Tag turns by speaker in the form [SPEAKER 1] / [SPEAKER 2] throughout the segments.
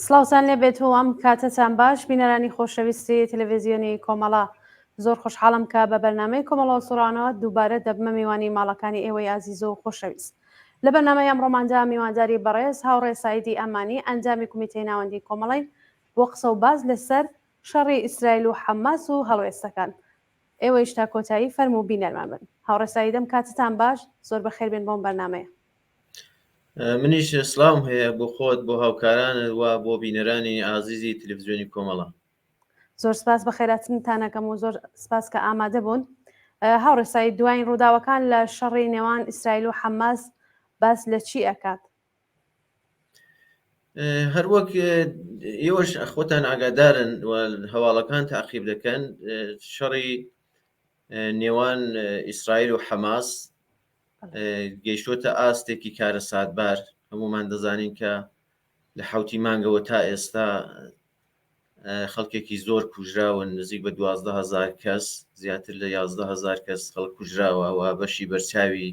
[SPEAKER 1] سڵاوتان لێ بێتەوەم کاتتان باش بینەرانی خۆشەویستی تەلەڤیزیۆنی کۆمەڵا زۆر خۆشحاڵم کە بە بەرنامەی کۆمەڵە سوڕانەوە دووبارە دەبمە میوانی ماڵەکانی ئێوەی ئازیزۆ و خۆشەویست لە بەرنامەی ئەمڕۆماندا میوانداری بەڕێز هاوڕێ سایدی ئەمانی ئەنجامی کومیتەی ناوەندی کۆمەڵی بۆ قسە و باز لەسەر شەڕی ئیسرائیل و حەماس و هەڵوێستەکان ئێوەی شتا کۆتایی فەرموو بینەرمان بن هاوڕێ سایدەم کاتتان باش زۆر بەخێر بێن بۆم بەرنامەیە
[SPEAKER 2] منیش سلام هەیە بۆ خۆت بۆ هاوکاران و بۆ بینەرانی ئازیزی تەلەڤیزیۆنی کۆمەڵە
[SPEAKER 1] زۆر سپاس بە خێراتنتانەکەم و زۆر سپاس کە ئامادە بوون هاوڕێسایی دوایین ڕووداوەکان لە شەڕی نێوان ئیسرائیل و حەماس باس لە چی ئەکات
[SPEAKER 2] هەروەک ئێوەش خۆتان ئاگادارن و هەواڵەکان تاقیب دەکەن شەڕی نێوان ئیسرائیل و حەماس گەیشتۆتە ئاستێکی کارە ساتبار هەمومان دەزانین کە لە حوتی مانگەوە تا ئێستا خەڵکێکی زۆر کوژراون نزیک بە 12,000 کەس زیاتر لە 11,000 کەس خەڵک کوژراوە و بەشی بەرچاوی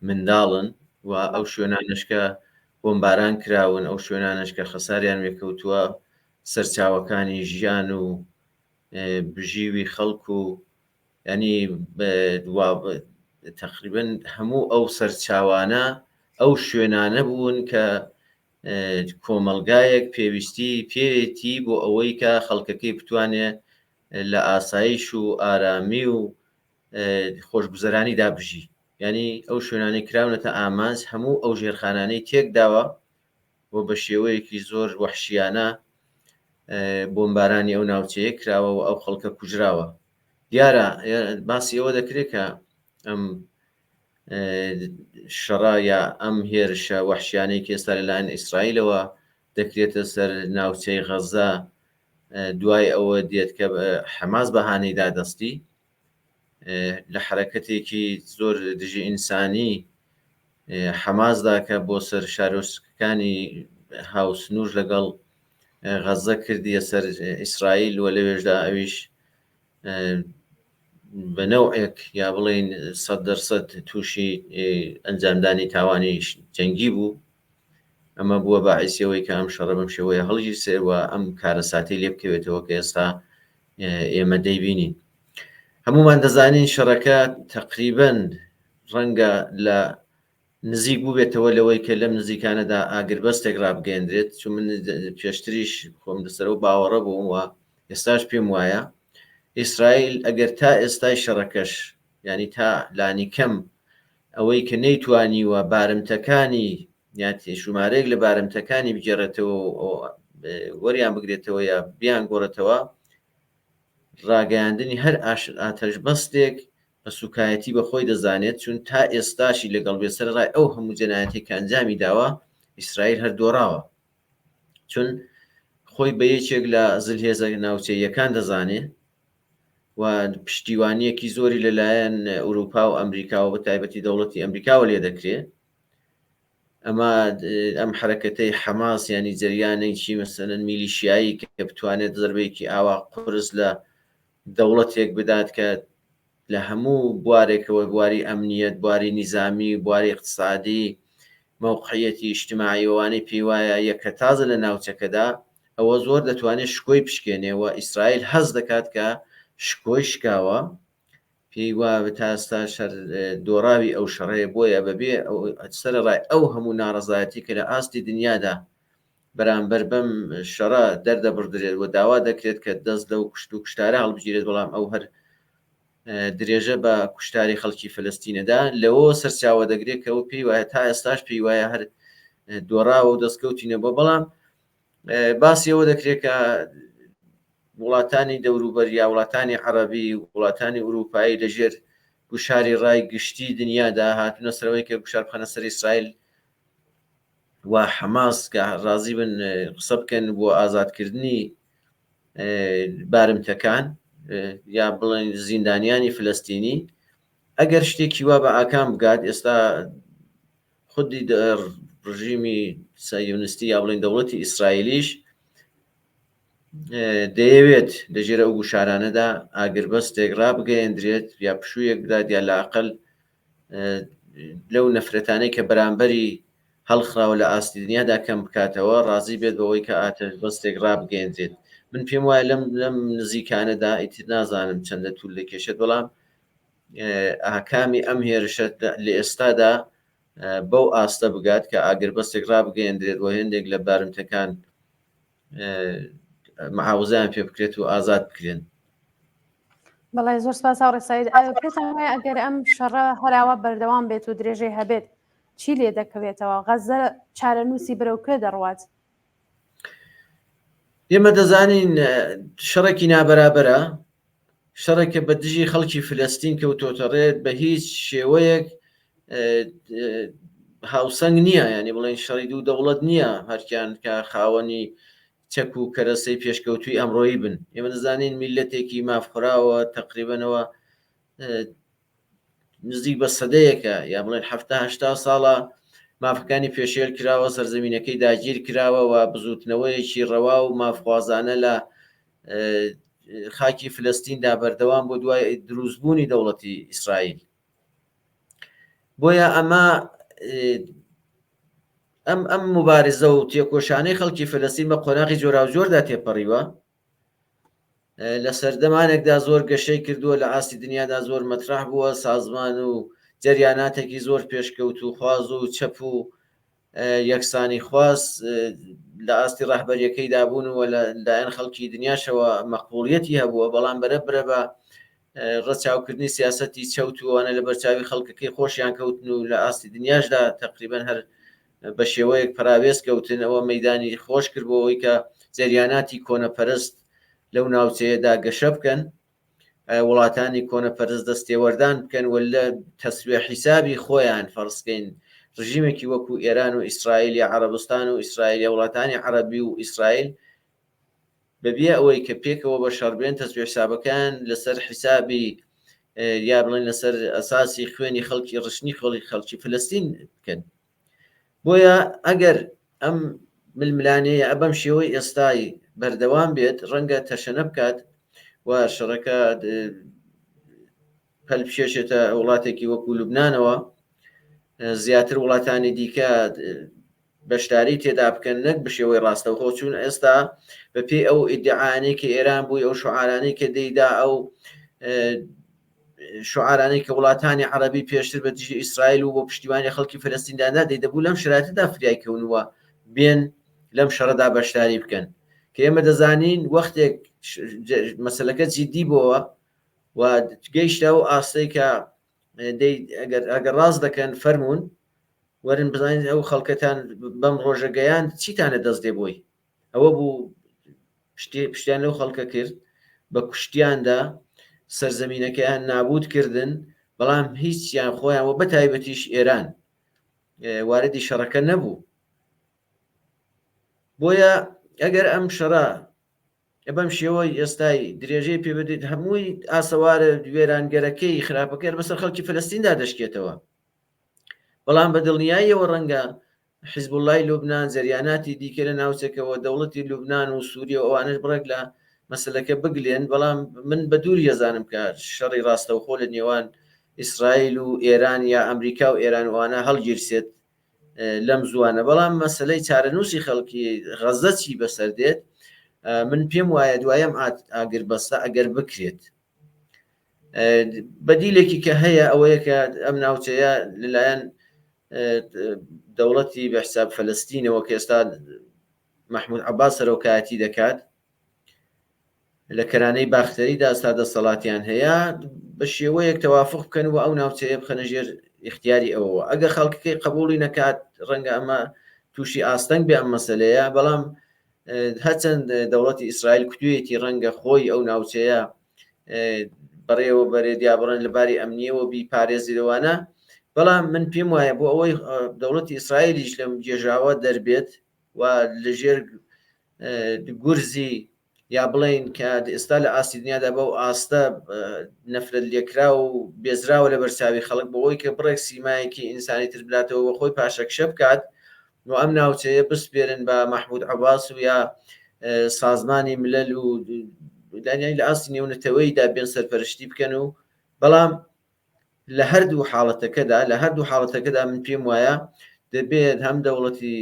[SPEAKER 2] منداڵن و ئەو شوێنانشکە بۆمباران کراون ئەو شوێنانشکە خەساریان وێکەوتووە سەرچاوەکانی ژیان و بژیوی خەڵک و ینی تقریبن هەموو ئەو سەرچاوانە ئەو شوێنانە بوون کە کۆمەلگایەک پێویستی پێوێتی بۆ ئەوەی کە خەڵکەکەی بتوانێت لە ئاسایش و ئارامی و خۆشگوزەرانی دابژی ینی ئەو شوێنانی کراونەتە ئامانج هەموو ئەو ژێرخانانەی تێک داوە بۆ بە شێوەیەکی زۆر وەحشیانە بۆمبارانی ئەو ناوچەیە کراوە و ئەو خەڵکە کوژراوە دیارە باسی ئەوە دەکرێت کە ئەم شەڕایە ئەم هێرشە وەحشیانەی ئێستا لەلایەن ئیسرائیلەوە دەکرێتە سەر ناوچەی غەزە دوای ئەوە دێت کە حەماس بەهانەی دادەستی لە حرەکەتێکی زۆر دژی ئینسانی حەماسدا کە بۆ سەر شارۆچکەکانی هاوسنوور لەگەڵ غەزە کردیە سەر ئیسرائیل و لەوێژدا ئەویش بە نەوعێک یا بڵێن 100% تووشی ئەنجامدانی تاوانی جەنگی بوو ئەمە بووە باعیسیەوەی کە ئەم شەڕە بەم شێوەیە هەڵگیر سێرەوە ئەم کارە ساتەی لێ بکەوێتەوە کە ئێستا ئێمە دەیبینین هەمومان دەزانین شەڕەکە تقریبەن ڕەنگە لە نزیک بوو بێتەوە لەوەی کە لەم نزیکانەدا ئاگربەستێک ڕابگەندرێت چون من پێشتریش خۆم لەسەر و باوەڕە بووم وە ئێستاش پێم وایە ئیسرائیل ئەگەر تا ئێستای شەڕەکەش ینی تا لانی کەم ئەوەی کە نەیتوانیوە بارمتەکانی یاتی ژمارەیەک لە بارمتەکانی بگێڕێتەوە وەریان بگرێتەوە یا بیان گۆڕێتەوە ڕاگەیاندنی هەر ئاتەش بەستێک بە سوکایەتی بەخۆی دەزانێت چون تا ئێستاشی لەگەڵ بێسەر ڕای ئەو هەموو جەنایەتی کە ئەنجامی داوە ئیسرائیل هەر دۆڕاوە چون خۆی بە یەکێک لە زلهێزە ناوچەیەکان دەزانێت و پشتیوانیەکی زۆری لەلایەن ئەوروپا و ئەمریکا و بە تایبەتی دەوڵەتی ئەمریکاوە لێ دەکرێت ئەمە ئەم حرەکەتەی حەماس ینی جریانێکی مەسەلەن میلیشیایی کە بتوانێت زەربەیەکی ئاوا قورس لە دەوڵەتێک بدات کە لە هەموو بوارێکەوە بواری ئەمنیەت بواری نیزامی بواری اقتصادی موقعیەتی اجتماعیوانەی پێی وایە یەکە تازە لە ناوچەکەدا ئەوە زۆر دەتوانێت شکۆی بشکێنێەوە ئیسرائیل هەز دەکات کە شکۆی شکاوە پێی وایە تا ئێستا دۆڕاوی ئەو شەڕەیە بۆیە بەبێ سەر ڕای ئەو هەموو ناڕەزایەتی کە لە ئاستی دنیادا بەرامبەر بەم شەڕە دەردەبڕدرێت و داوا دەکرێت کە دەست لەو کوشت و کوشتارە هەڵبژێت بەڵام ئەو هەر درێژە بە کوشتاری خەڵکی فلەستینەدا لەوە سەرچاوە دەگرێت کە ئەو پێی وایە تا ئێستاش پێی وایە هەر دۆڕاوە و دەستکەوتینە بۆ بەڵام باسی ئەوە دەکرێت کە وڵاتانی دەوروبەر یا وڵاتانی عەرەبی وڵاتانی ئوروپایی لەژێر گوشاری ڕای گشتی دنیادا هاتوونە سەرەوەی کە گوشار بخەنە سەر ئیسرائیل و حەماس کە ڕازی بن قسە بکەن بۆ ئازادکردنی بارمتەکان یا بڵێن زیندانیانی فلەستینی ئەگەر شتێکی وا بە ئاکام بگات ئێستا خودی ڕژیمی سایۆنیستی یا بڵێن دەوڵەتی ئیسرائیلیش دەیەوێت لەژێرە ئەو گوشارانەدا ئاگربەستێک ڕابگەیەندرێت یا پشوویەک بدات یا لاقل لەو نەفرەتانەی کە بەرامبەری هەڵخراوە لە ئاستی دنیادا کەم بکاتەوە ڕازی بێت بەوەی کە ئاتەش بەستێک ڕابگەێنرێت. من پێم وایە لەم نزیکانەدا ئیتر نازانم چەندە توول لە کێشێت، بەڵام ئاکامی ئەم هێرشە لە ئێستادا بەو ئاستە بگات کە ئاگربەستێک ڕابگەێنرێت و هێندێک لە بارمتەکان معاوزیان پێ بکرێت و ئازاد بکرێن.
[SPEAKER 1] بەڵێ زۆر سپاس ڕێساید. پێتان وایە ئەگەر ئەم شەڕە هەراوە بەردەوام بێت و درێژەی هەبێت چی لێ دەکەوێتەوە؟ غەزە چارەنووسی بەرەو کوێ دەڕوات؟
[SPEAKER 2] ئێمە دەزانین شەڕێکی نابەرابەرە، شەڕێکە بە دژی خەڵکی فلەستین کەوتۆتەڕێت بە هیچ شێوەیەک هاوسەنگ نییە، ینی بڵێن شەڕی دوو دەوڵەت نییە هەرکیان کە خاوەنی چەک و کەرەسەی پێشکەوتوی ئەمڕۆیی بن. ئێمە دەزانین میلەتێکی مافخراوە تقریبەنەوە نزیک بە سەدەیەکە یا بڵێن 70 ساڵە مافەکانی پێشێل کراوە، سەرزەمینەکەی داگیر کراوە و بزوتنەوەیەکی ڕەوا و مافخوازانە لە خاکی فلەستیندا بەردەوام بۆ دوای دروستبوونی دەوڵەتی ئیسرائیل. بۆیە ئەم مبارزە و تێکۆشانەی خەڵکی فلەستین بە قۆناغی جۆراوجۆردا تێپەڕیوە، لە سەردەمانێکدا زۆر گەشەی کردووە، لە ئاستی دنیادا زۆر مەترح بووە، سازمان و جەریاناتێکی زۆر پێشکەوت و خواز و چەپ و یەکسانی خواست لە ئاستی ڕاهبەریەکەیدا بوون و لەلایەن خەڵکی دنیاشەوە مەقبوڵیەتی هەبووە، بەڵام بەرەبرە بە ڕەچاوکردنی سیاسەتی چەوتوانە لە بەرچاوی خەڵکەکەی خۆشیان کەوتن و لە ئاستی دنیاشدا تقریبەن هەر بە شێوەیەک پراوێز کەوتن. ئەوە مەدانی خۆش کردبەوەی کە جەریاناتی کۆنەپەرست لەو ناوچەیەدا گەشە بکەن، وڵاتانی کۆنەپەرست دەستێوەردان بکەن و لە تەسویە حیسابی خۆیان فەرزکەین ڕژیمێکی وەکو ئێران و ئیسرائیل یا عەرەبستان و ئیسرائیل یا وڵاتانی عەرەبی و ئیسرائیل بەبێ ئەوەی کە پێکەوە بە شەڕبێن تەسویە حسابەکان لەسەر حیسابی یا بڵێن لەسەر ئەساسی خوێنی خەڵکی ڕشنی خەڵکی فلەستین بکەن. بۆیە ئەگەر ئەم ململانەیە بەم شێوەی ئێستای بەردەوام بێت ڕەنگە تەشەنە بکات و شەڕەکە هەلپشێشێتە وڵاتێکی وەکو لوبنانەوە، زیاتر وڵاتانی دیکە بەشداری تێدا بکەن، نەک بشێوەی ڕاستەوخۆ، چون ئێستا بەپێی ئەو ئیدعاانەی کە ئێران بووی، ئەو شعارانەی کە دەیدا، ئەو شعارانەی کە وڵاتانی عەرەبی پێشتر بە دژی ئیسرائیل و بۆ پشتیوانی خەڵکی فلەستیندادا دەیدەبوو لەم شرایطەدا فریایکەونوە بێن لەم شەڕەدا بەشداری بکەن، کە ئێمە دەزانین وەختێک مەسەلەکە جیدی بووە و گەیشتە و ئاستەی کە ئەگەر ڕاست دەکەن فەرمونون وەرن بزانین ئەو خەڵکەتان بەم ڕۆژەگەیان چیتانە دەست دێ بۆی. ئەوە بوو پشتیان لەو خەڵکە کرد، بە کوشتیاندا سەرزەمینەکەیان نابود کردن، بەڵام هیچیان خۆیان و بەتایبەتیش ئێران واردی شەڕەکە نەبوو. بۆیە ئەگەر ئەم شەڕە بەم شێوەی ئێستای درێژەی پێ بدەیت، هەمووی ئاسەوارە وێرانگەرەکەی خراپەکە بەسەر خەڵکی فلەستیندا دەشکێتەوە. بەڵام بە دڵنیاییەوە ڕەنگە حیزبوڵای لوبنان، جەریاناتی دیکە لە ناوچەکەەوە، دەوڵەتی لوبنان و سووریا و ئەوانش بڕێک لە مەسەلەکە بگلێن، بەڵام من بە دووری ئەزانم کە شەڕی ڕاستەوخۆ لە نێوان ئیسرائیل و ئێران یا ئەمریکا و ئێران وانە هەڵگیرسێت لەم زوانە. بەڵام مەسلەی چارەنووسی خەڵکی غەزە چی بەسەردێت، من پێم وایە دوایم ئاگربەستە ئەگەر بکرێت. بەدیلێکی کە هەیە ئەوەیە کە ئەم ناوچەیە لەلایەن دەوڵەتی بەحساب فەلەستینەوە کە ئێستا مەحموود عەباس سەرۆکایەتی دەکات، لە کەرانەی باختەریدا ئێستا دەسەڵاتیان هەیە، بە شێوەیەک تەوافق بکەن و ئەو ناوچەیە بخەنە ژێر اختیاری ئەوەوە. ئەگە خەڵکەکەی قبوڵی نەکات ڕەنگە ئەمە تووشی ئاستەنگ بێ ئەم مەسەلەیە، بەڵام هەچەند دەوڵەتی ئیسرائیل کوێتی ڕەنگە خۆی ئەو ناوچەیە بەڕێوە بەرێدیا بڕن لەباری ئەمنیەوە بیپارێزیرەوانە، بەڵام من پێم وایە بۆ ئەوەی دەوڵەتی ئیسرائیلیش لەم گێژاوە دەربێت و لەژێر گورزی یا بڵین کە ئێستا لە ئاستی دنیادا بەو ئاستە نەفرەت لێکرا و بێزراوە لە بەرچاوی خەڵک بۆەوەی کە بڕێک سیمایەکی ئینسانی تر بلاتەوە خۆی پاشەکشە بکات و ئەم ناوچەیە بسپێرن بە مەحموود عەباس و یا سازمانی ملل و لە ئاستی نێونەتەوەیدا بێن سەرپەرشتی بکەن و بەڵام لە هەردوو حاڵەتەکەدا من پێم وایە دەبێت هەم دەوڵەتی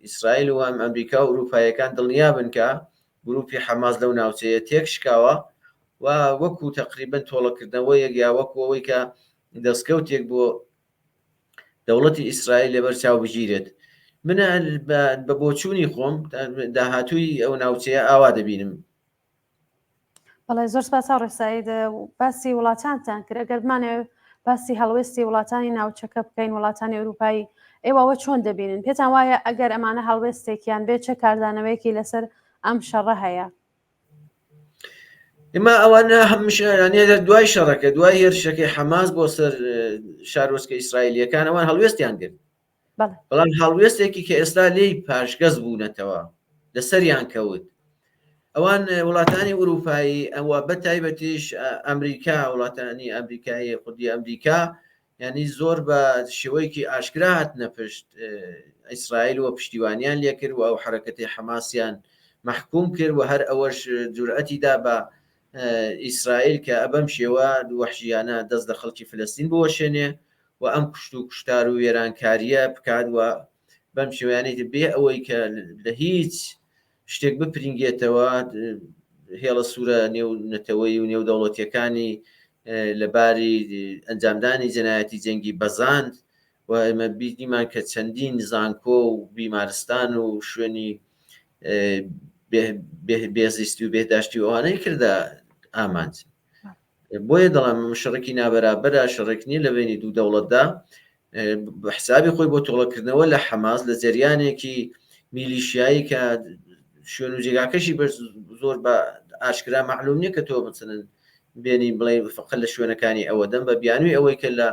[SPEAKER 2] ئیسرائیل و هەم ئەمریکا و ئەوروپایەکان دڵنیابن کە گروپی حەماس لەو ناوچەیە تێکشکاوە و وەکو تقریبن تۆڵەکردنەوەیەک یا وەکوەوەی کە دەستکەوتێک بۆ دەوڵەتی ئیسرائیل لەبەر چاو بگیرێت. منە بە بۆچوونی خۆم داهاتووی ئەو ناوچەیە ئاوا دەبینم.
[SPEAKER 1] بەڵێ زۆر سپاس ڕێساید باسی وڵاتانتان کرد. ئەگەر بمانێ باسی هەڵوێستی وڵاتانی ناوچەکە بکەین وڵاتانی ئەوروپایی ئێوەوە چۆن دەبینن؟ پێتان وایە ئەگەر ئەمانە هەڵوێستێکیان بێت چه کاردانەوەیەکی لەسەر ئەم شەڕە هەیە؟
[SPEAKER 2] ئێمە ئەوانە هەمشانێ دوای شەڕەکە دوای هێرشەکەی حەماس بۆ سەر شارۆچکە ئیسرائیلیەکان ئەوان هەڵوێستیان کرد. بەڵام هەڵوێستێکی کە ئێستا لێی پاشگەز بوونەتەوە لەسەریان کەوت. ئەوان وڵاتانی ئوروپایی ئەوە بە تایبەتیش ئەمریکا وڵاتانی ئەمریکای خودی ئەمریکا یعنی زۆر بە شێوەیەکی ئاشکرا هاتنە پشت ئیسرائیل و پشتیوانیان لێ کرد و ئەو حرەکەتی حەماسیان محکوم کرد و هەر ئەوەش جورئەتیدا بە ئیسرائیل کە ئەبەم شێوە وەحشیانە دەست لە خەڵکی فلەستین بوەشێنێ و ئەم کوشت و کوشتار و وێرانکاریە بکات و بەم شێوانەی بێ ئەوەی کە لە هیچ شتێک بپرینگێتەوە هێڵە سوورە نێونەتەوەی و نێودەوڵەتیەکانی لەباری ئەنجامدانی جەنایەتی جەنگی بەزاند و ئێمە بیدیمان کە چەندین زانکۆ و بیمارستان و شوێنی بێزیستی و بێداشتی ئەوانەی کردە ئامانج. بۆیە دەڵام شەڕێکی نابەرابەرە شەڕێک نیە لە بینی دوو دەوڵەتدا حسابی خۆی بۆ تۆڵەکردنەوە لە حەماس لە جەریانێکی میلیشیایی کە شوێن و جێگاکەشی زۆر بە ئاشکرا معلوم نییە کە تۆ بچنن بێنی بڵێ فقط لە شوێنەکانی ئەوە دەم بە بیانووی ئەوەی کە لە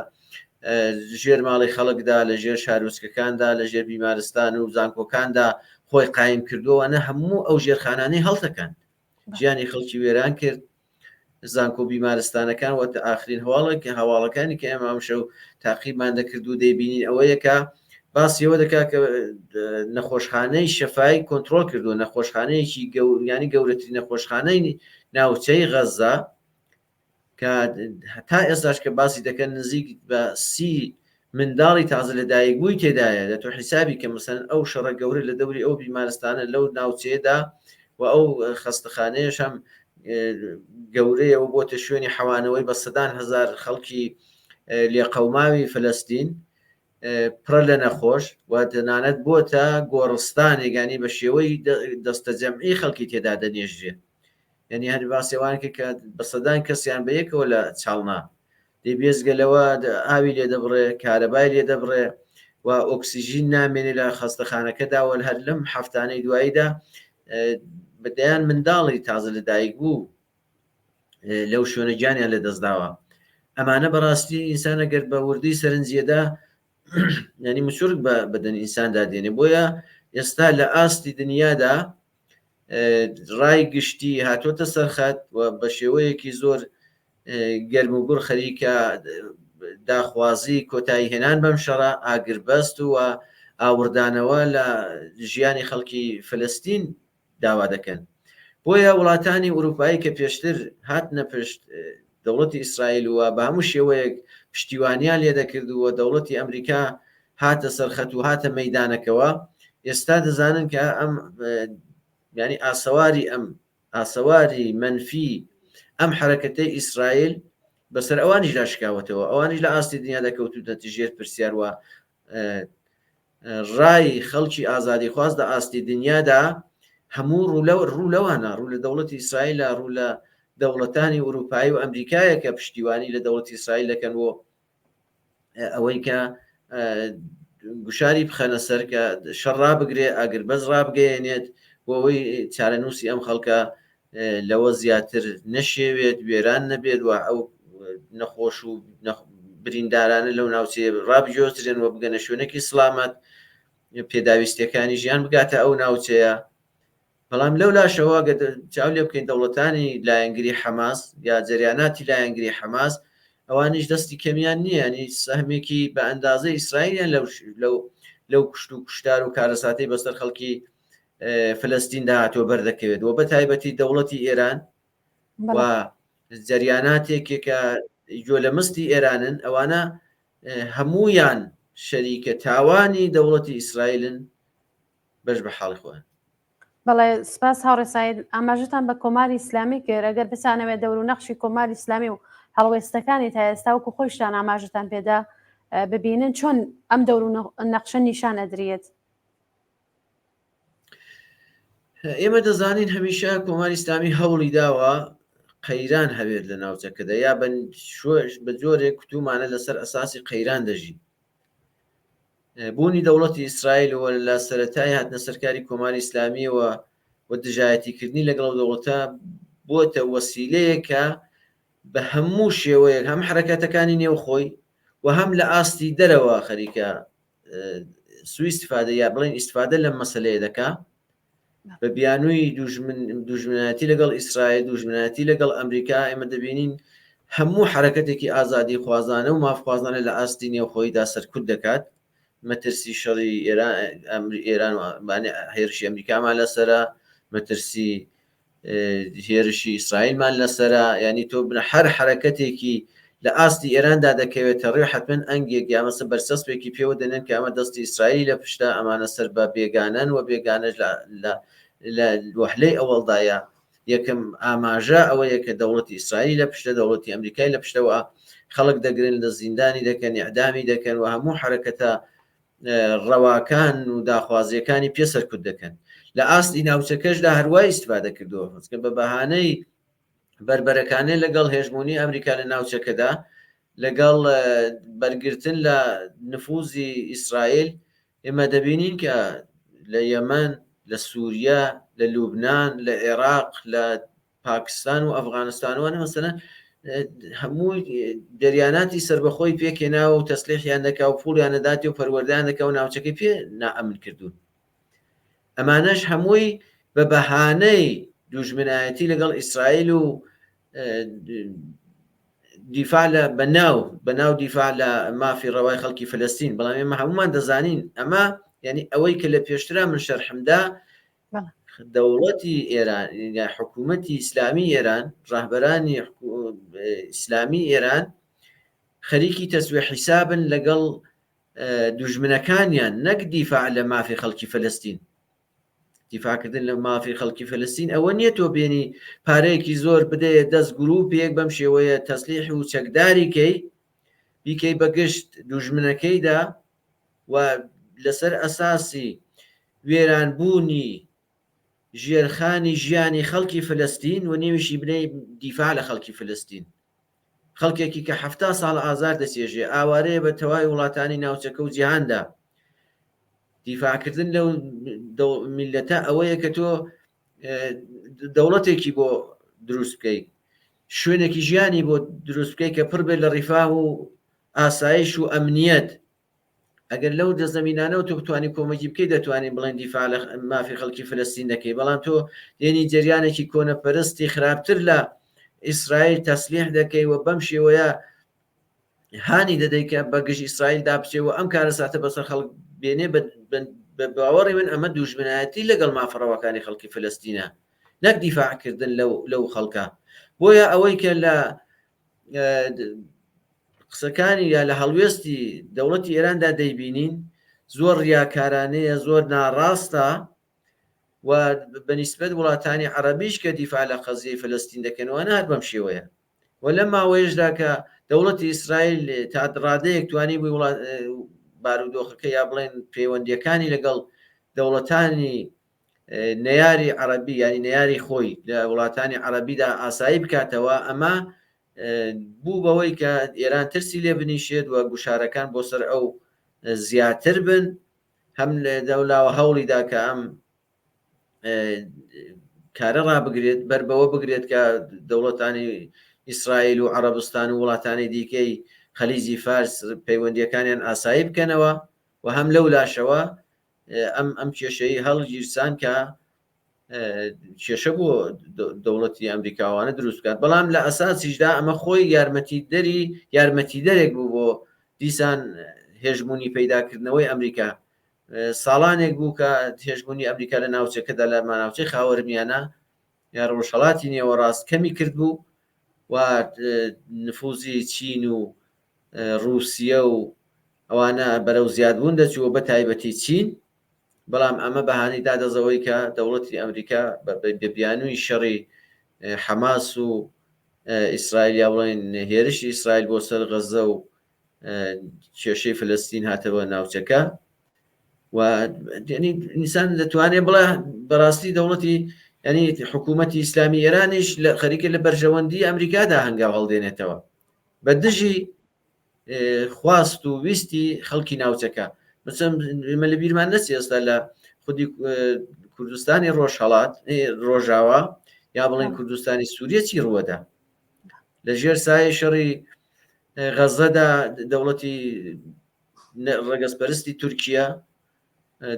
[SPEAKER 2] ژێر ماڵی خەڵکدا لە ژێر شارۆچکەکاندا لە ژێر بیمارستان و زانکۆکاندا خۆی قایم کردووەوانە هەموو ئەو ژێرخانانەی هەڵتەکان ژیانی خەڵکی وێران کرد زانکۆ بیمارستانەکان وە ئاخرین هەواڵەکانی کە ئێمە ئەم شەو تاقیبمان دەکرد و دەیبینین ئەوەیەکە باسیەوە دەکات کە نەخۆشخانەی شەفای کۆنتترۆل کردو نەخۆشخانەیەکی ینی گەورەترین نەخۆشخانەی ناوچەی غەزا کە تا ئێستاش کە باسی دەکەن نزیک بە 30 منداڵی تازە لە دایکبووی تێدایە لە تۆ حیسابی کە مەسەن ئەو شەڕە گەورە لە دەوری ئەو بیمارستانە لەو ناوچەیەدا و ئەو خەستەخانەیەش هەم گەورەیەوە بۆتە شوێنی حەوانەوەی بە سەدان هزار خەڵکی لێقەوماوی فلەستین پڕە لە نەخۆش و تەنانەت بۆتە گۆڕستانێکانی بە شێوەی دەستە جەمعی خەڵکی تێدا دەنێژێ یعنی هەر باسێوانکە کە بە سەدان کەسیان بەیەکەوە لە چاڵنا دەی بێزگەلەوە ئاوی لێ دەبڕێ کارەبای لێ دەبڕێ و ئۆکسیژین نامێنێ لە خەستەخانەکەداوە هەر لەم هەفتانەی دواییدا بەدەیان منداڵی تازە لە دایک بوو لەو شوێنە گیانیان لە دەستداوە. ئەمانە بەڕاستی ئینسانە گەر بە وردی سەرنجیەدا ینی مچورک بە بەدەن ئینساندا دێنێ بۆیە ئێستا لە ئاستی دنیادا ڕای گشتی هاتۆتە سەرخەت و بە شێوەیەکی زۆر گەرم و گوڕ خەریکە داخوازی کۆتایی هێنان بەم شەڕە ئاگربەست و ئاوردانەوە لە ژیانی خەڵکی فلەستین داوا دەکەن. بۆیە وڵاتانی ئوروپایی کە پێشتر هاتنە پشت دەوڵەتی ئیسرائیل وە بە هەموو شێوەیەک پشتیوانیان لێ دەکردووە دەوڵەتی ئەمریکا هاتە سەرخەت و هاتە مەیدانەکەوە ئێستا دەزانن کە ئەم ینی ئاسەواری منفی ئەم حرەکەتەی ئیسرائیل بەسەر ئەوانیش داشکاوەتەوە ئەوانیش لە ئاستی دنیا دەکەوتوتە ژێر پرسیاروە ڕای خەڵکی ئازادی خواست لە ئاستی دنیادا هەموو ڕوو لەوانە ڕوو لە دەوڵەتی ئیسرائیل ڕوو لە دەوڵەتانی ئوروپایی و ئەمریکایە کە پشتیوانی لە دەوڵەتی ئیسرائیل دەکەن بۆ ئەوەی کە گوشاری بخەنە سەر کە شەڕا بگرێ ئاگربەز ڕابگەیەنێت بۆ ئەوەی چارەنووسی ئەم خەڵکە لەوە زیاتر نەشێوێت وێران نەبێت و ئەو نەخۆش و بریندارانە لەو ناوچێ ڕابجۆزرێن و بگەنە شوێنێکی سڵامەت پێداویستەکانی ژیان بگاتە ئەو ناوچەیە. بەڵام لەو لاشەوە چاو لێ بکەین دەوڵەتانی لایەنگری حەماس یا جریاناتی لایەنگری حەماس ئەوانیش دەستی کەمیان نییە نی سەهمێکی بە ئەندازەی ئیسرائیلیان لەو کوشت و کوشتار و کارەساتی بەسەر خەڵکی فلەستین داهاتۆ بەردەکەوێت و بە تایبەتی دەوڵەتی ئێران و جریاناتێکێکە گوێ لە مستی ئێرانن ئەوانە هەمویان شەریکە تاوانی دەوڵەتی ئیسرائیلن بەش بە حاڵی خۆیان.
[SPEAKER 1] بەڵێ سپاس هاوڕێ ساید ئاماژتان بە کۆماری ئیسلامی کرد ئەگەر بچانەوێت دەور و نەخشی کۆماری ئیسلامی و هەڵوێستەکانی تا ئێستا وەکو خۆشتان ئاماژتان پێدا ببینن چۆن ئەم دەور و نەخشە نیشان ئەدرێت.
[SPEAKER 2] ئێمە دەزانین هەمیشە کۆماری ئیسلامی هەوڵی داوە قەیران هەبێت لە ناوچەکەدا یا بە جۆرێک کتومانە لەسەر ئەساسی قەیران دەژی. بوونی دەوڵەتی ئیسرائیلەوە لە سەرەتای هاتنە سەرکاری کۆماری ئیسلامیەوە و دژایەتیکردنی لەگەڵ دەوڵەتە بۆتە وەسیلەیەکە بە هەموو شێوەیەک هەم حرەکەتەکانی نێوخۆی و هەم لە ئاستی دەرەوە خەریکە سوء استفادە یا بڵێن ئیستفادە لەم مەسەلەیە دەکا بە بیانووی دوژمنایەتی لەگەڵ ئیسرائیل دوژمنایەتی لەگەڵ ئەمریکا. ئێمە دەبینین هەموو حرەکەتێکی ئازادی خوازانە و مافخوازانە لە ئاستی نێوخۆیدا سەرکوت دەکات. مەترسی شەڕی ئێران هێرشی ئەمریکامان لەسرە، مەترسی هێرشی ئیسرائیلمان لەسرە، ینی تۆ بنە هەر حرەکەتێکی لە ئاستی ئێراندا دەکەوێتە ڕێ حتمما ئەنگێک یامەسە بەرسەسپێکی پێوە دەنێن کە ئەمە دەستی ئیسرائیلی لە پشتە ئەمانە سەر بە بێگانەن و بێگانەش لە وەهلەی ئەوەڵدایە. یەکەم ئاماژە ئەوەیە کە دەوڵەتی ئیسرائیلی لە پشتە دەوڵەتی ئەمریکای لە پشتەوە خەڵک دەگرن لە زیندانی دەکەن ئیعدامی دەکەن و هەموو حرەکەتە ڕەواکان و داخوازیەکانی پێ سەرکوت دەکەن. لە ئاستی ناوچەکەشدا هەروای ئیستفادە کردووە بە بەهانەی بربەرەکانێ لەگەڵ هێژمونی ئەمریکا لە ناوچەکەدا لەگەڵ بەرگرتن لە نفوزی ئیسرائیل. ئێمە دەبینین کە لە یەمەن، لە سووریا، لە لوبناان، لە عێراق، لە پاکستان و ئەفغانستانوانە مەسەلەن هەموو دەریاناتی سربەخۆی پێکێناوە و تەسلیحیان دەکا و پوڵیانەداتی و پەروەردەیان دەکە و ناوچەکەی پێ نائەمن کردوون. ئەمانەش هەمووی بە بەهانەی دوژمنایەتی لەگەڵ ئیسرائیل و دیفاع لە بەناو دیفاع لە مافی ڕەوای خەڵکی فلەستین. بەڵام ئێمە هەمومان دەزانین ئەمە ینی ئەوەی کە لە پێشترا من شەرحمدا دەوڵەتی ئێران یا حکوومەتی ئیسلامی ئێران، ڕاهبەرانی ئیسلامی ئێران خەریکی تەسویە حیسابن لەگەڵ دوژمنەکانیان، نەک دیفاع لە مافی خەڵکی فلەستین. دیفاعکردن لە مافی خەڵکی فلەستین ئەوە نییە تۆ بێنی پارەیەکی زۆر بدەیە دەست گروپێک بەم شێوەیە تەسلیح و چەکداریکەی بیکەی بەگشت دوژمنەکەیدا و لەسەر ئەساسی وێرانبوونی ژێرخانی ژیانی خەڵکی فلەستین و نێویشی بنەی دیفاع لە خەڵکی فلەستین. خەڵکێکی کە 70 ساڵ ئازار دەسێژێ ئاوارەیە بە تەواوی وڵاتانی ناوچەکە و جیهاندا. دیفاعکردن لەو میلەتە ئەوەیە کە تۆ دەوڵەتێکی بۆ دروست بکەی، شوێنێکی ژیانی بۆ دروست بکەی کە پڕ بێت لە ڕیفاه و ئاسایش و ئەمنیەت. ئەگەر لەو دەزەمینانەوە تۆ بتوانانی کۆمەکی بکەی دەتوانین بڵێن دیفاع لە مافی خەڵکی فلەستین دەکەی. بەڵام تۆ دێنی جریانێکی کۆنەپەرستی خراپتر لە ئیسرائیل تەسلیح دەکەی و بەم شێوەیە هانی دەدەیکە بەگەشت ئیسرائیل دابچێەوە ئەم کارە ساتە بەسەر خەڵک بێنێ. بە باوەڕی من ئەمە دوژمنایەتی لەگەڵ مافڕەوەکانی خەڵکی فلەستینە، نەک دیفاعکردن لەو خەڵکە. بۆیە ئەوەی کە لە قسەکانی یا لە هەڵوێستی دەوڵەتی ئێراندا دەیبینین زۆر ڕیاکارانەیە، زۆر ناڕاستە و بەنیسبەت وڵاتانی عەرەبیش کە دیفاع لە قەزیەی فلەستین دەکەنەوە هەر بەم شێوەیە. و لە ماوەیەشدا کە دەوڵەتی ئیسرائیل تا ڕادەیەک توانی بووی وڵات بارودۆخەکە یا بڵێن پەیوەندیەکانی لەگەڵ دەوڵەتانی نەیاری عەرەبی ینی نەیاری خۆی لە وڵاتانی عەرەبیدا ئاسایی بکاتەوە، ئەمە بوو بەوەی کە ئێران ترسی لێ بنیشێت و گوشارەکان بۆ سەر ئەو زیاتر بن. هەم لە دەولاوە هەوڵیدا کە ئەم کارە ڕابگرێت بەر بەوە بگرێت کە دەوڵەتانی ئیسرائیل و عەرەبستان و وڵاتانی دیکەی خەلیجی فارس پەیوەندیەکانیان ئاسایی بکەنەوە و هەم لەو لاشەوە ئەم کێشەی هەڵگیرسان کە کێشە بۆ دەوڵەتی ئەمریکاوانە دروست بکات. بەڵام لە ئەساسیشدا ئەمە خۆی یارمەتیدەرێک بوو بۆ دیسان هێژمونی پەیداکردنەوەی ئەمریکا. ساڵانێک بوو کە هێژمونی ئەمریکا لە ناوچەکەدا لە ماناوچەی خاوەرمیانە یا ڕۆژهەڵاتی نێوەڕاست کەمی کرد بوو و نفوزی چین و رووسیە و ئەوانە بەرەو زیادبوون دەچووە بە تایبەتی چین، بەڵام ئەمە بەهانەی دادەزەوەی کە دەوڵەتی ئەمریکا بەبیانووی شەڕی حەماس و ئیسرائیل یا بڵێن هێرشی ئیسرائیل بۆ سەر غەزە و کێشەی فلەستین هاتەوە ناوچەکە و ئینسان دەتوانێت بڵێ بەڕاستی دەوڵەتی ینی حکوومەتی ئیسلامی ئێرانیش لە خەریکە لە بەرژەوەندی ئەمریکادا هەنگاو هەڵدێنێتەوە بە دژی خواست و ویستی خەڵکی ناوچەکە. مە لە بیرمان نەچێ ئێستا لە خودی کوردستانی ڕۆژهەڵات ڕۆژاوە یا بڵێن کوردستانی سووریە چی ڕووەدا لە ژێر سایە شەڕی غەزەدا دەوڵەتی ڕەگەزپەرستی تورکیا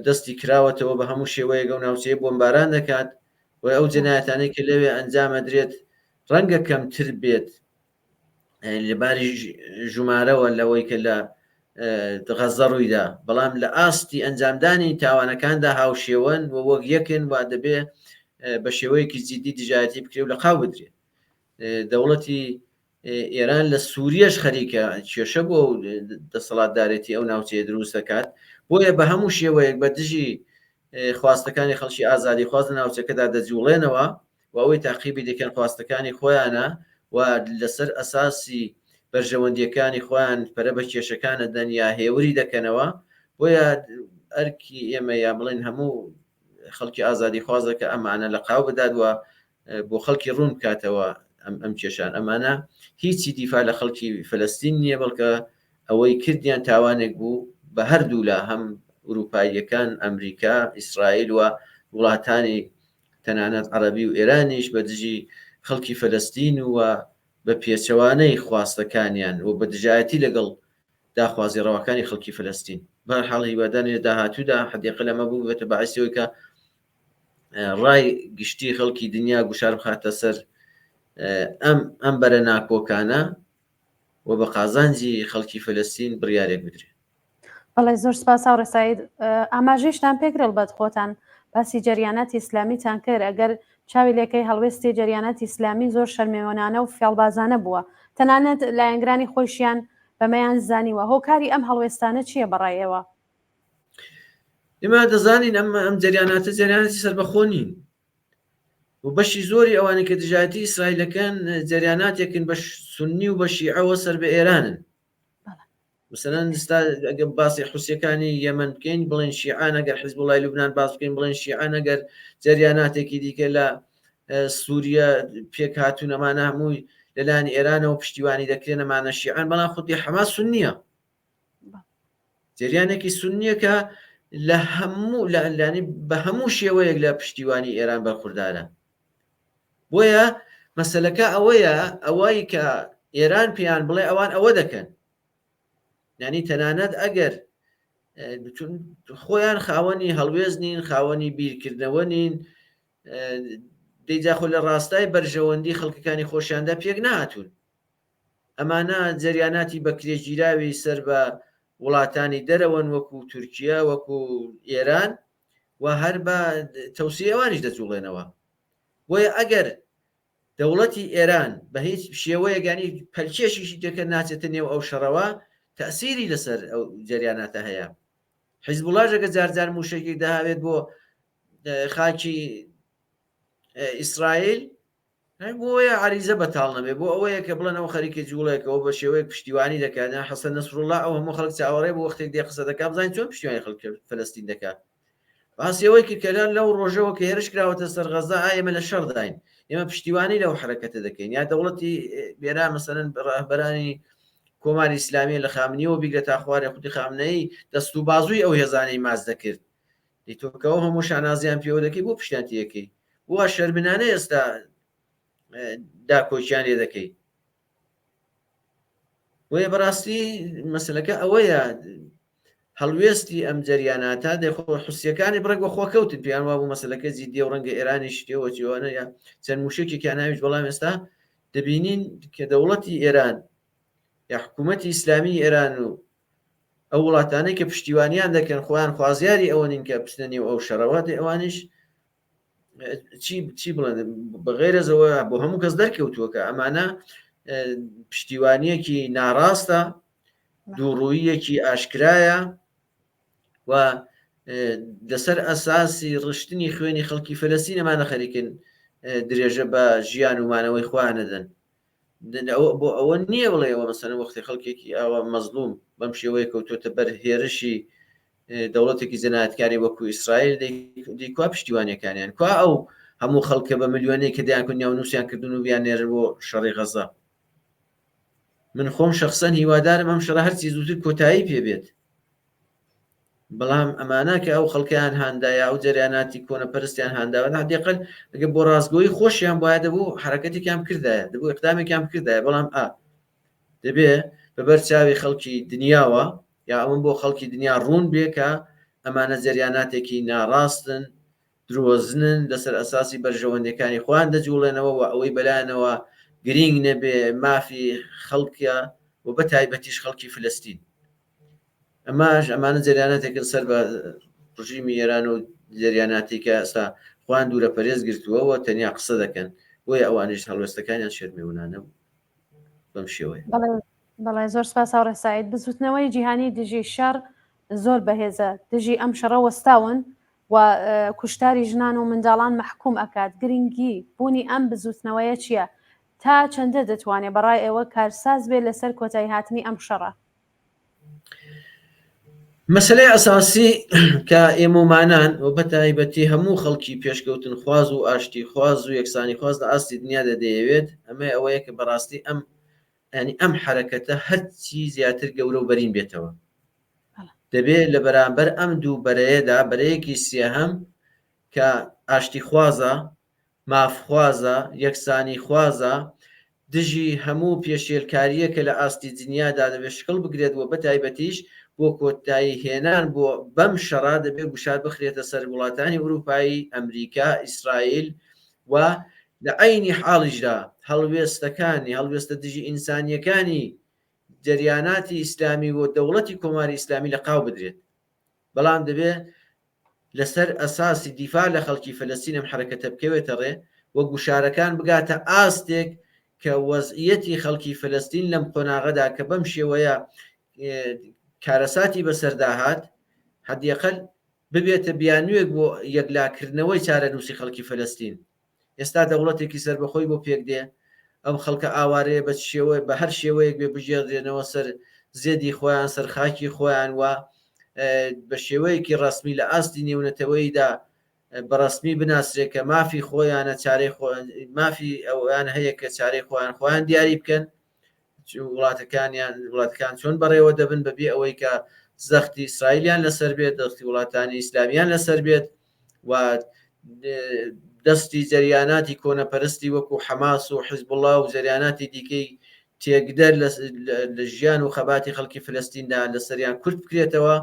[SPEAKER 2] دەستی کراوەتەوە بە هەموو شێوەیەگە و ناوچەیە بۆمباران دەکات و ئەو جەنایەتانەی کە لەوێ ئەنجامە درێت ڕەنگە کەمتر بێت لەباری ژمارەوە لەوەی کە لە غەزە ڕوویدا، بەڵام لە ئاستی ئەنجامدانی تاوانەکاندا هاوشێوەن و وەک یەکن وا دەبێ بە شێوەیەکی جدی دژایەتی بکرێ و لە قاو بدرێت. دەوڵەتی ئێران لە سووریەش خەریکە کێشە بۆ دەسەڵاتدارێتی ئەو ناوچەیە دروست دەکات، بۆیە بە هەموو شێوەیەک بە دژی خواستەکانی خەڵکی ئازادی خواست لە ناوچەکەدا دەجوڵێنەوە و ئەوەی تاقیبی دەکەن خواستەکانی خۆیانە و لەسەر ئەساسی بەرژەوەندیەکانی خۆیان پەرە بە کێشەکانە دەن یا هێوری دەکەنەوە. بۆیە ئەرکی ئێمە یا بڵێن هەموو خەڵکی ئازادی خوازەکە ئەمانە لە قاو بدات وە بۆ خەڵکی ڕوون بکاتەوە ئەم کێشان ئەمانە هیچی دیفاع لە خەڵکی فلەستین نییە، بەڵکە ئەوەی کردیان تاوانێک بوو بە هەردوو لە هەم ئوروپاییەکان ئەمریکا ئیسرائیل و وڵاتانی تەنانەت عەرەبی و ئێرانیش بە دژی خەڵکی فلەستین و بە پێچەوانەی خواستەکانیان و بە دژایەتی لەگەڵ داخوازی ڕەوەکانی خەڵکی فلەستین. بەرحاڵ هیوادانی لە داهاتوودا حەدیقە لەمە بوو بێتە باعثەوەی کە ڕای گشتی خەڵکی دنیا گوشار بخاتە سەر ئەم بەرە ناکۆکانە و بە قازانجی خەڵکی فلەستین بڕیارێک بدرێت.
[SPEAKER 1] بەڵێ زۆر سپاس و ڕێساید ئاماژەیشتان پێکرێت بەد خۆتان باسی جەریانەتی ئیسلامیتان کرد. ئەگەر چاوی لێکەی هەڵوێستی جەریانەتی ئیسلامی زۆر شەرمێوەنانە و فێڵبازانە بووە، تەنانەت لایەنگرانی خۆشیان بەمەیان زانیوە. هۆکاری ئەم هەڵوێستانە چییە بەڕایەوە؟
[SPEAKER 2] ئێمە دەزانین ئەم جەریاناتە جەریانەتی سەربەخۆ نین و بەشی زۆری ئەوانە کە دژایەتی ئیسرائیلەکان جەریاناتێکن بە سونی و بە شیعەوە سەر بە ئێرانن. مثلەن ئەگەر باسی حوسیەکانی یەمەن بکەین بڵێن شیعان، ئەگەر حیزبوڵای لوبنان باس بکەین بڵێن شیعان، ئەگەر جەریاناتێکی دیکە لە سووریا پێک هاتوون ئەمانە هەمووی لەلایەن ئێرانەوە پشتیوانی دەکرێن ئەمانە شیعان، بەڵام خودی حەماس سونیە، جریانێکی سونیە کە لە هەموو لانی بە هەموو شێوەیەک لە پشتیوانی ئێران بەرخوردارە. بۆیە مەسەلەکە ئەوەیە ئەوەی کە ئێران پێیان بڵێ ئەوان ئەوە دەکەن، یعنی تەنانەت ئەگەر خۆیان خاوەنی هەڵوێز نین، خاوەنی بیرکردنەوە نین، دەیجاخۆ لە ڕاستای بەرژەوەندی خەڵکەکانی خۆشیاندا پێک نهاتوون. ئەمانە جەریاناتی بەکرێگیراوی سەر بە وڵاتانی دەرەوەن وەکو تورکیا وەکو ئێران و هەر بە تەوسیەوانیش دەجوڵێنەوە. بۆیە ئەگەر دەوڵەتی ئێران بە هیچ شێوەیەگانی پەلکێشیشی دەکە ناچێتە نێو ئەو شەڕەوە، تەسیری لەسەر ئەو جەریاناتە هەیە. حیزبوڵاژەکە جارجار موشێکی داهاوێت بۆ خاکی ئیسرائیل بۆیە عریزە بەتاڵ نەبێ، بۆ ئەوەیە کە بڵێن ئەو خەریکە جوڵێکەوە بە شێوەیە پشتیوانی دەکات. حەسەن نەسڕوڵڵا ئەو هەموو خەڵک چاوەڕێ بۆ وەختێک دێ قسە دەکات بزانین چۆن پشتیوانی خەڵکی فەلەستین دەکات. باسیەوەی کردکەلان لەو ڕۆژەوە کە هێرش کراوەتە سەر غەزە ئێمە لە شەڕ داین، ئێمە پشتیوانی لەو حرەکەتە دەکەین. یا دەوڵەتی ئێران مەسەلەن ڕاهبەرانی کۆماری ئیسلامی لە خامنەیەوە بیگرێت تا خوارێ خودی خامنەی دەست و بازووی ئەو هێزانەی ماز دەکرد، دیتۆکەوە هەموو شانازیان پێوە دەکەی بۆ پشتیانتیەکەی بووە شەرمینانە ئێستا داکۆچیان لێ دەکەی. وێ بەڕاستی مەسلەکە ئەوەیە هەڵوێستی ئەم جەریاناتە دەخۆ حوسیەکانی بڕێک بە خۆکەوتن پێیان وا بوو مەسلەکە جیدیە و ڕەنگە ئێرانی شتێەوە جیوانە یا چەند موشێکێکیان ناویش، بەڵام ئێستا دەبینین کە دەوڵەتی ئێران یا حکوومەتی ئیسلامی ئێران و ئەو وڵاتانەی کە پشتیوانیان دەکەن خۆیان خوازیاری ئەوە نین کە بچنە و ئەو شەڕەوات ئەوانیش چی بڵێن بەغێرەزەوە بۆ هەموو کەس دەرکەوتووە کە ئەمانە پشتیوانیەکی ناڕاستە دووڕوویەکی ئاشکرایە و لەسەر ئەساسی ڕشتنی خوێنی خەڵکی فەلەستین ئەمانە خەریکن درێژە بە ژیان ومانەوەی خوا نەدەن بۆ ئەوە نییە بڵێ ئەوە مەسەن وەختی خەڵکێکی ئاوە مەزلوم بەم شێوەیە کەوتۆتە بەر هێرشی دەوڵەتێکی جەنایەتکاری وەکو ئیسرائیل دیکوا پشتیوانیەکانیان کوا ئەو هەموو خەڵکە بە ملیۆنەی کە دەیان کردنیان و نووسیان کردن و بیان نێرن بۆ شەڕی غەزا. من خۆم شخصەن هیوادارم ئەم شەڕە هەرچی زووتر کۆتایی پێبێت، بەڵام ئەمانە کە ئەو خەڵکیان هاندایە ئەو جەریاناتی کۆنەپەرستیان هانداوە حدێقل ئەگە بۆ ڕاستگۆیی خۆشیان وایە دەبوو حرەکەتێکیان کردایە دەبوو ئەقدامێکیان کردایە، بەڵام دەبێ بەبەر چاوی خەڵکی دنیاوە یا ئەوم بۆ خەڵکی دنیا ڕوون بێ کە ئەمانە جەریاناتێکی ناڕاستن درۆزنن لەسەر ئەساسی بەرژەوەندەکانی خوان دەجوڵێنەوە و ئەوەی بەلایەنەوە گرنگ نەبێ مافی خەڵکیە و بە تایبەتیش خەڵکی فلەستین. ئەمانە جەریاناتێکن سەر بە ڕژیمی ئێران و جەریاناتی کە ئێستا خوان دوورە پەرێز گرتووەوە تەنیا قسە دەکەن بۆی ئەوانش هەڵوێستەکانیان شێرمێونانە بەم شێوەیە.
[SPEAKER 1] بەڵێ زۆر سپاس هاوڕێ ساید. بزوتنەوەی جیهانی دژی شەڕ زۆر بەهێزە، دژی ئەم شەڕە وەستاون و کوشتاری ژنان و منداڵان مەحکوم ئەکات. گرنگی بوونی ئەم بزوتنەوەیە چییە؟ تا چەندە دەتوانێت بەڕای ئێوە کارساز بێت لەسەر کۆتایی هاتنی ئەم شەڕە؟
[SPEAKER 2] مەسلەی ئەساسی کە ئێمەمانان و بە تایبەتی هەموو خەڵکی پێشکەوتن خواز و ئاشتی خواز و یەکسانی خواز لە ئاستی دنیا دەدەیەوێت ئەمە ئەوەیە کە بەڕاستی ئەم حرەکەتە هەرچی زیاتر گەورە و بەرین بێتەوە. دەبێت لە بەرامبەر ئەم دوو بەرەیەدا بەرەیەکی سێهەم کە ئاشتی خوازە، مافخوازە، یەکسانی خوازە، دژی هەموو پێشێلکاریە کە لە ئاستی دنیادا دەبێت شکڵ بگرێت و بە تایبەتیش بۆ کۆتایی هێنان بۆ بەم شەڕا دەبێت گوشار بخرێتە سەر وڵاتانی ئەوروپایی، ئەمریکا، ئیسرائیل و لە عینی حاڵیشدا هەڵوێستە دژی ئینسانیەکانی جەریاناتی ئیسلامی و دەوڵەتی کۆماری ئیسلامی لە قاو بدرێت. بەڵام دەبێت لەسەر ئەساسی دیفاع لە خەڵکی فەلەستین ئەم حرەکەتە بکەوێتە ڕێ و گوشارەکان بگاتە ئاستێک کە وەزعیەتی خەڵکی فەلەستین لەم قۆناغەدا کە بەم شێوەیە کارەساتی بەسەرداهات حدیقل ببێتە بیانوێک بۆ یەکلاکردنەوەی چارە نووسی خەڵکی فەلەستین. ئێستا دەوڵەتێکی سەربەخۆی بۆ پێک دێ ئەم خەڵکە ئاوارەیە بە هەر شێوەیەک بێ بژێڕێنەوە سەر زێدی خۆیان سەر خاکی خۆیان وە بە شێوەیەکی ڕسمی لە ئاستی نێونەتەوەیدا بەڕسمی بناسرێت کە مافی خۆیانە مافی ئەویان هەیە کە چارەی خۆیان دیاری بکەن وڵاتەکان چۆن بەڕێوە دەبن بەبێ ئەوەی کە زەختی ئیسرائیلیان لەسەر بێت دەستی وڵاتانی ئیسلامیان لەسەر بێت و دەستی جەریاناتی کۆنەپەرستی وەکو حەماس و حیزب الله و جەریاناتی دیکەی تێکدەر لە ژیان و خەباتی خەڵکی فلەستیندا لەسەریان کورت بکرێتەوە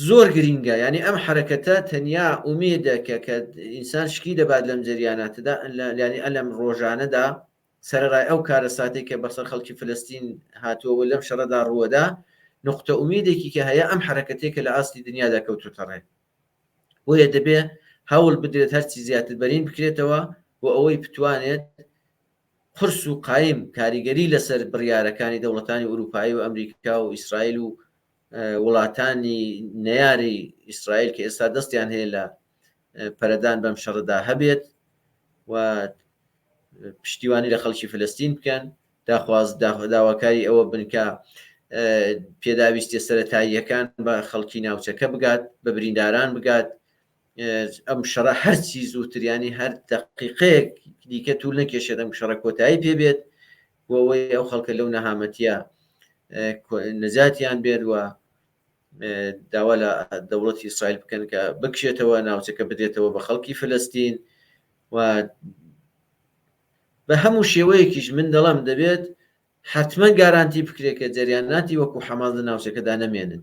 [SPEAKER 2] زۆر گرینگە. ینی ئەم حرەکەتە تەنیا ئومێدە کە ئینسان شکی دەبات لەم جەریاناتدا ینی ئەلەم ڕۆژانەدا سەرڕای ئەو کارە ساتێک کە بەسەر خەڵکی فلەستین هاتووە لەم شەڕەدا ڕووەدا نقطە ئومیدێکی کە هەیە ئەم حرەکەتێکە لە ئاستی دنیادا کەوتوتە ڕێ بۆیە دەبێ هەوڵ بدرێت هەرچی زیاتر بەرین بکرێتەوە بۆ ئەوەی بتوانێت قرس و قایم کاریگەری لەسەر بڕیارەکانی دەوڵەتانی ئوروپایی و ئەمریکا و ئیسرائیل و وڵاتانی نەیاری ئیسرائیل کە ئێستا دەستیان هەیە لە پەرەدان بەم شەڕدا هەبێت و پشتیوانی لە خەڵکی فلەستین بکەن داواکاری ئەوە بنکە پێداویستی سەرەتاییەکان بە خەڵکی ناوچەکە بگات بە برینداران بگات ئەم شەڕە هەرچی زووتریانی هەر دقیقەیەک دیکە توول نەکێشێت ئەم شەڕە کۆتایی پێبێت بۆ ئەوەی ئەو خەڵکە لەو نەهامەتیە نەجاتیان بێت و داوا لە دەوڵەتی ئیسرائیل بکەن کە بکشێتەوە ناوچەکە بدێتەوە بە خەڵکی فلەستین و بە هەموو شێوەیەکیش من دەڵم دەبێت حتمما گارانتی بکرێت کە جەریاناتی وەکو حەماس لە ناوچەکەدا نەمێنن،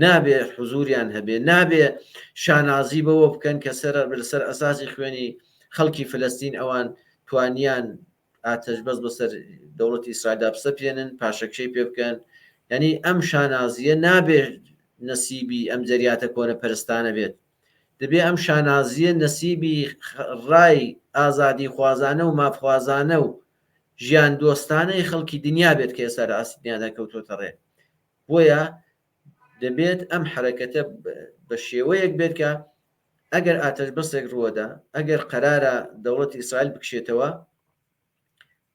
[SPEAKER 2] نابێ حزوریان هەبێ، نابێ شانازی بەوە بکەن کە لەسەر ئەساسی خوێنی خەڵکی فلەستین ئەوان توانیان ئاتەش بەس بەسەر دەوڵەتی ئیسرائیلدا بسەپێنن پاشەکشەی پێ بکەن. ینی ئەم شانازیە نابێ نەسیبی ئەم جەریاتە کۆنە پەرستانە بێت، دەبێ ئەم شانازیە نەسیبی ڕای ئازادی خوازانە و مافخوازانە و ژیان دۆستانەی خەڵکی دنیا بێت کە ئێستا لە ئاسی دنیادا کەوتۆتە ڕێ. بۆیە دەبێت ئەم حرەکەتە بە شێوەیەک بێت کە ئەگەر ئاتەش بەسێک ڕووەدا، ئەگەر قەرارە دەوڵەتی ئیسرائیل بکشێتەوە،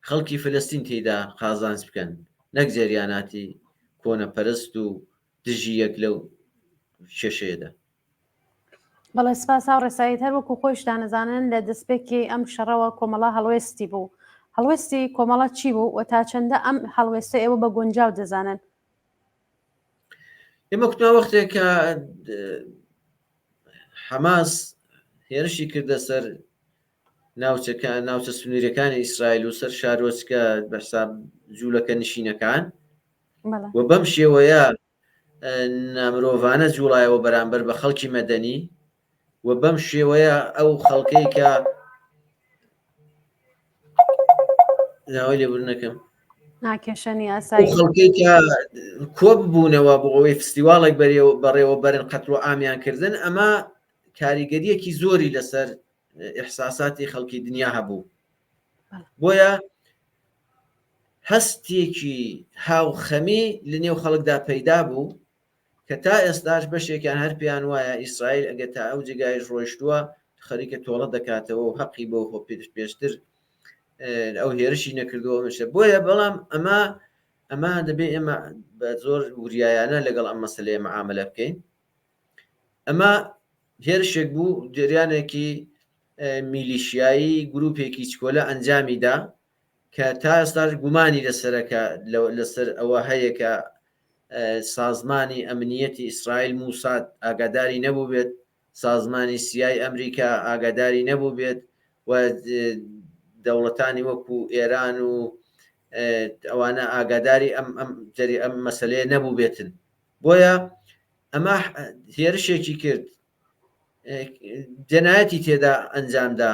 [SPEAKER 2] خەڵکی فلەستین تێیدا قازانج بکەن، نەک جەریاناتی کۆنەپەرست و دژی یەک لەو کێشەیەدا.
[SPEAKER 1] بەڵێ سپاس ڕێساییت هەر وەکو خۆیش دانەزانن لە دەستپێکی ئەم شەڕەوە کۆمەڵە هەڵوێستی بوو. هەڵوێستی کۆمەڵە چی بوو و تا چەندە ئەم هەڵوێستە ئێوە بە گونجاو دەزانن؟
[SPEAKER 2] ئێمە کوتما وەختێک کە حەماس هێرشی کردە سەر ناوچە سنووریەکانی ئیسرائیل و سەر شارۆچکە بەسا جوولەکە نشینەکان و بەم شێوەیە نامرۆڤانە جوڵایەوە بەرامبەر بە خەڵکی مەدەنی و بەم شێوەیە ئەو خەڵکەی کە ناوای لێبوورنەکەم
[SPEAKER 1] ناکێشەنی ئاسایی
[SPEAKER 2] خەڵکەی کە کۆ ببوونەوە بۆ ئەوەی فستیواڵێک بەڕێوە بەرن قەتڵ و ئامیان کردن، ئەمە کاریگەریەکی زۆری لەسەر ئیحساساتی خەڵکی دنیا هەبوو. بۆیە هەستێکی هاوخەمی لە نێو خەڵکدا پەیدا بوو کە تا ئێستاش بەشێکیان هەر پێیان وایە ئیسرائیل ئەگە تا ئەو جێگای ڕۆیشتووە خەریکە تۆڵە دەکاتەوە و حەقی بۆ خۆ پێشتر ئەو هێرشی نەکردەوە مشە. بۆیە بەڵام ئەمە دەبێت ئێمە بە زۆر وریایانە لەگەڵ ئەم مەسلەیە مەعاملە بکەین. ئەمە هێرشێک بوو، جریانێکی میلیشیایی گروپێکی چکۆلە ئەنجامیدا کە تا ئێستاش گومانی لەسەر ئەوە هەیە کە سازمانی ئەمنیەتی ئیسرائیل موساد ئاگاداری نەبوو بێت، سازمانی سیای ئەمریکا ئاگاداری نەبوو بێت و دەوڵەتانی وەکو ئێران و ئەوانە ئاگاداری ئەم مەسلەیە نەبوو بێتن. بۆیە ئەمە هێرشێکی کرد، جەنایەتی تێدا ئەنجامدا،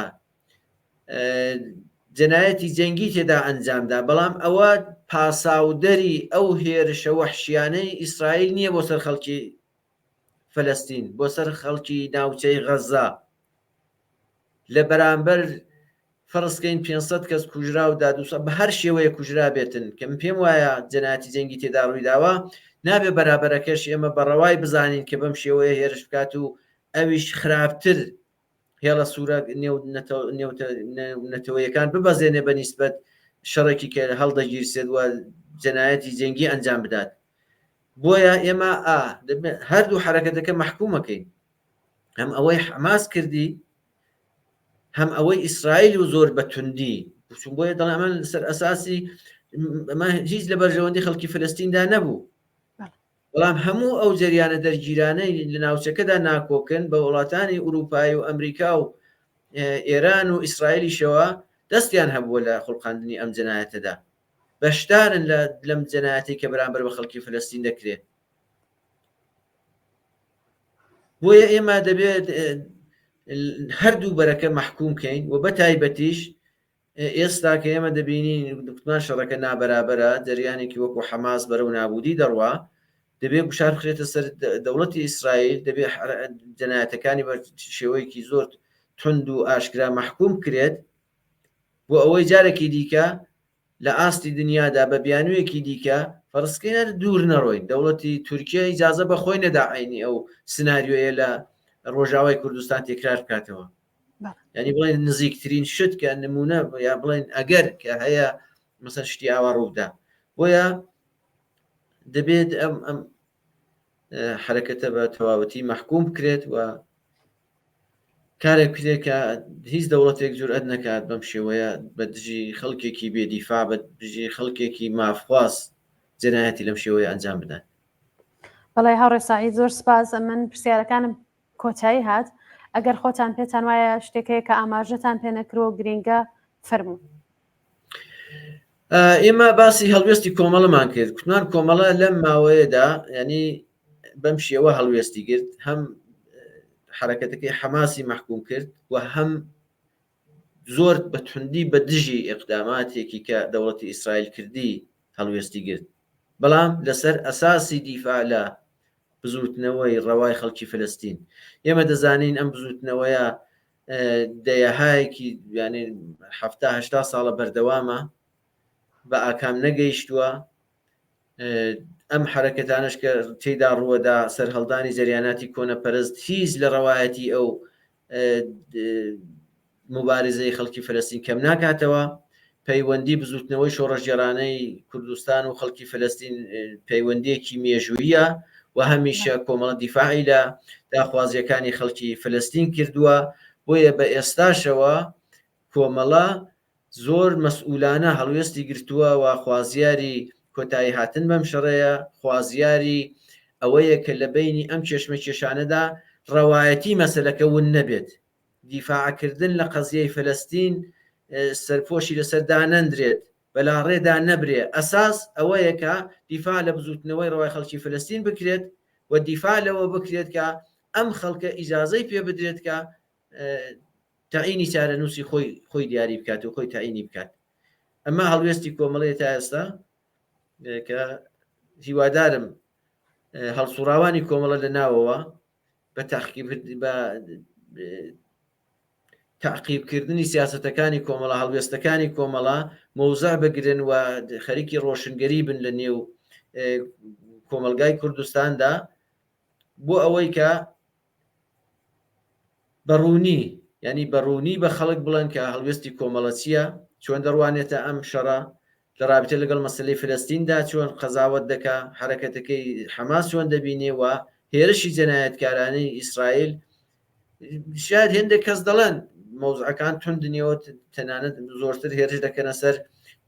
[SPEAKER 2] جەنایەتی جەنگی تێدا ئەنجامدا، بەڵام ئەوە پاساودەری ئەو هێرشە وەحشیانەی ئیسرائیل نییە بۆ سەر خەڵکی فەلەستین، بۆ سەر خەڵکی ناوچەی غەزا. لە بەرامبەر فەرزکەین 500 کەس کوژرا و دادوسە بە هەر شێوەیە کوژرا بێتن کەم پێم وایە جەنایەتی جەنگی تێدا ڕوویداوە، نابێ بەرابەرەکەش ئێمە بەڕەوای بزانین کە بەم شێوەیە هێرش بکات و ئەویش خراپتر هێڵە سوورە نەتەوەیەکان ببەزێنێ بە نیسبەت شەڕێکی کە هەڵدەگیرسێت و جەنایەتی جەنگی ئەنجام بدات. بۆیە ئێمە هەردوو حرەکەتەکە مەحکوومەکەین، هەم ئەوەی حەماس کردی، هەم ئەوەی ئیسرائیل و زۆر بەتوندی چون بۆیە دەڵێمان لەسەر ئەساسی ئەمە هیچ لە بەرژەوەندی خەڵکی فلەستیندا نەبوو، بەڵام هەموو ئەو جریانە دەرگیرانەی لە ناوچەکەدا ناکۆکن بە وڵاتانی ئوروپای و ئەمریکا و ئێران و ئیسرائیلیشەوە دەستیان هەبووە لە خوڵقاندنی ئەم جەنایەتەدا، بەشدارن لەم جەنایەتی کە بەرامبەر بە خەڵکی فلەستین دەکرێت. بۆیە ئێمە دەبێت هەردوو بەرەکە مەحکوم بکەین و بە تایبەتیش ئێستا کە ئێمە دەبینین دوکتمان شەڕەکە نابەرابەرە، جریانێکی وەکو حەماس بەرەو نابودی دەڕوا، دەبێت گوشار بخرێتە سەر دەوڵەتی ئیسرائیل، دەبێت جەنایەتەکانی بە شێوەیەکی زۆر تند و ئاشکرا مەحکوم کرێت بۆ ئەوەی جارێکی دیکە لە ئاستی دنیادا بە بیانوویەکی دیکە فەرسکەینە دوور نەڕۆین. دەوڵەتی تورکیا ئیجازە بەخۆی نەداعینی ئەو سناریۆیە لە ڕۆژاوای کوردستان تێکرار بکاتەوە، ینی بڵێن نزیکترین شت کە نمونە یا بڵێن ئەگەر کە هەیە مەسەن شتی ئاوا ڕوودا. بۆیە دەبێت ئەم حرەکەتە بە تەواوەتی مەحکوم بکرێت و کارێک کرێت کە هیچ دەوڵەتێک جورئەت نەکات بەم شێوەیە بە دژی خەڵکێکی بێدیفاع بە دژی خەڵکێکی مافخواست جەنایەتی لەم شێوەیە ئەنجام بدەن.
[SPEAKER 1] بەڵێ هاوڕێ ساعید زۆر سپاس. من پرسیارەکانم کۆتایی هات، ئەگەر خۆتان پێتان وایە شتێکەیە کە ئاماژەتان پێ نەکرۆ گرینگە فەرموو.
[SPEAKER 2] ئێمە باسی هەڵوێستی کۆمەڵەمان کرد، کوتمان کۆمەڵە لەم ماوەیەدا ینی بەم شێوە هەڵوێستی کرد، هەم حرەکەتەکەی حەماسی مەحکوم کرد و هەم زۆر بەتوندی بە دژی ئیقداماتێکی کە دەوڵەتی ئیسرائیل کردی هەڵوێستی کرد، بەڵام لەسەر ئەساسی دیفاع لە بزوتنەوەی ڕەوای خەڵکی فلەستین. ئێمە دەزانین ئەم بزوتنەوەیە دەیەهایەکی ینی 70-80 ساڵە بەردەوامە بە ئاکام نەگەیشتووە. ئەم حرەکەتانش کە تێدا ڕووەدا سەرهەڵدانی جەریاناتی کۆنەپەرست هیچ لە ڕەوایەتی ئەو مبارزەی خەڵکی فەلەستین کەم ناکاتەوە. پەیوەندی بزوتنەوەی شۆڕەژگەرانەی کوردستان و خەڵکی فەلەستین پەیوەندیەکی مێژوویە و هەمیشە کۆمەڵە دیفاعی لە داخوازیەکانی خەڵکی فەلەستین کردووە. بۆیە بە ئێستاشەوە کۆمەڵە زۆر مەسئولانە هەڵوێستی گرتووە و خوازیاری کۆتایی هاتن بەم شەڕەیە، خوازیاری ئەوەیە کە لە بینی ئەم چێشمە کێشانەدا ڕەوایەتی مەسەلەکە ون نەبێت. دیفاعکردن لە قەزیەی فەلەستین سەرپۆشی لەسەردا نەندرێت، بەلاڕێدا نەبرێ. ئەساس ئەوەیە کە دیفاع لە بزوتنەوەی ڕەوای خەڵکی فەلەستین بکرێت و دیفاع لەوە بکرێت کە ئەم خەڵکە ئیجازەی پێ بدرێت کە تاعینی چارەنووسی خۆی دیاری بکات و خۆی تاعینی بکات. ئەمە هەڵوێستی کۆمەڵەیە تا ئێستا کە هیوادارم هەڵسوڕاوانی کۆمەڵە لە ناوەوە بە تعقیبکردنی سیاسەتەکانی کۆمەڵە هەڵوێستەکانی کۆمەڵە مەوزع بگرن و خەریکی ڕۆشنگەری بن لە نێو کۆمەلگای کوردستاندا بۆ ئەوەی کە بەڕوونی ینی بەڕوونی بە خەڵک بڵێن کە هەڵوێستی کۆمەڵە چییە، چۆن دەڕوانێتە ئەم شەڕە لە رابطە لەگەڵ مەسلەی فلەستیندا، چۆن قەزاوت دەکا حرەکەتەکەی حەماس چۆن دەبینێ و هێرشی جەنایەتکارانەی ئیسرائیل. شاید هێندێک کەس دەڵێن مەوزعەکان توندنیەوە تەنانەت زۆرتر هێرش دەکەنە سەر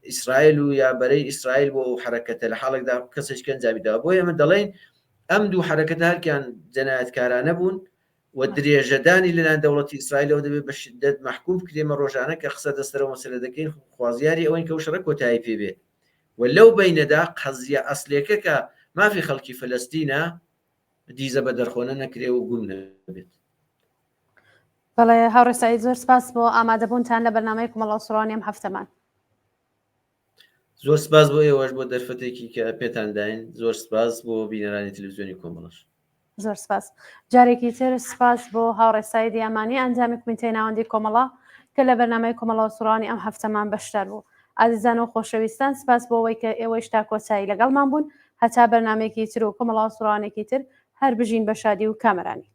[SPEAKER 2] ئیسرائیل و یا بەرەی ئیسرائیل بۆ حرەکەتە لە حاڵێکدا کەسێک ئەنجامیداوە. بۆ ئێمە دەڵێن ئەم دوو حرەکەت هەرکیان جەنایەتکارانە بوون و درێژەدانی لەلایەن دەوڵەتی ئیسرائیلەوە دەبێت بە شدەت محکوم بکرێمە ڕۆژانە کە قسە دەستەرەوە مەسەلە دەکەین خوازیاری ئەوەین کە شەڕە کۆتایی پێبێت و لەو بینەدا قەزیە ئەسلێکە کە مافی خەڵکی فەلەستینە دیزە بە دەرخۆنە نەکرێ و گوم نەبێت.
[SPEAKER 1] بەڵێ هاوڕێ سەعید زۆر سپاس بۆ ئامادەبوونتان لە بەرنامەی کۆمەڵە ئەسوڕانی ئەم هەفتەمان.
[SPEAKER 2] زۆر سپاس بۆ ئێوەش بۆ دەرفەتێکی کە پێتانداین. زۆر سپاس بۆ بینەرانی تەلەڤیزیۆنی کۆمەڵەش.
[SPEAKER 1] زۆر سپاس. جارێکی تر سپاس بۆ هاوڕێ سەعیدی ئەمانی ئەنجامی کومیتەی ناوەندی کۆمەڵە کە لە بەرنامەی کۆمەڵە ئەسوڕانی ئەم هەفتەمان بەشدار بوو. ئازیزان و خۆشەویستان سپاس بۆ ئەوەی کە ئێوەش تا کۆچایی لەگەڵمان بوون هەتا بەرنامێکی تر و کۆمەڵە ئەسوڕانێکی تر هەر بژین بە شادی و کامەرانی.